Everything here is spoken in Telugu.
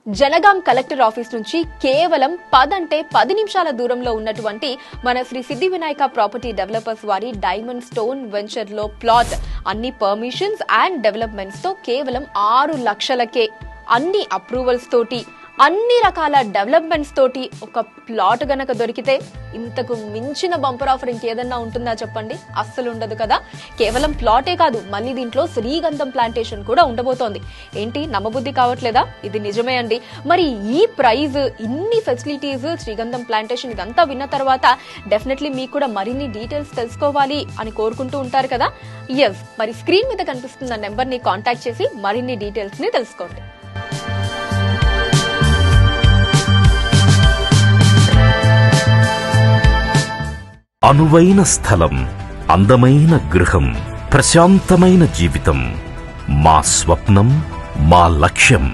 జనగాం కలెక్టర్ ఆఫీస్ నుంచి కేవలం 10 నిమిషాల దూరంలో ఉన్నటువంటి మన శ్రీ సిద్ధి వినాయక ప్రాపర్టీ డెవలపర్స్ వారి డైమండ్ స్టోన్ వెంచర్ లో ప్లాట్ అన్ని పర్మిషన్స్ అండ్ డెవలప్మెంట్స్ తో కేవలం 6 లక్షలకే అన్ని అప్రూవల్స్ తోటి అన్ని రకాల డెవలప్మెంట్స్ తోటి ఒక ప్లాట్ గనక దొరికితే ఇంతకు మించిన బంపర్ ఆఫర్ ఇంకేదన్నా ఉంటుందా చెప్పండి? అస్సలు ఉండదు కదా. కేవలం ప్లాటే కాదు, మళ్ళీ దీంట్లో శ్రీగంధం ప్లాంటేషన్ కూడా ఉండబోతోంది. ఏంటి నమ్మబుద్ధి కావట్లేదా? ఇది నిజమే అండి. మరి ఈ ప్రైజ్, ఇన్ని ఫెసిలిటీస్, శ్రీగంధం ప్లాంటేషన్ ఇదంతా విన్న తర్వాత డెఫినెట్లీ మీకు కూడా మరిన్ని డీటెయిల్స్ తెలుసుకోవాలి అని కోరుకుంటూ ఉంటారు కదా. ఎస్, మరి స్క్రీన్ మీద కనిపిస్తున్న నెంబర్ ని కాంటాక్ట్ చేసి మరిన్ని డీటెయిల్స్ ని తెలుసుకోండి. అనువైన స్థలం, అందమైన గృహం, ప్రశాంతమైన జీవితం మా స్వప్నం, మా లక్ష్యం.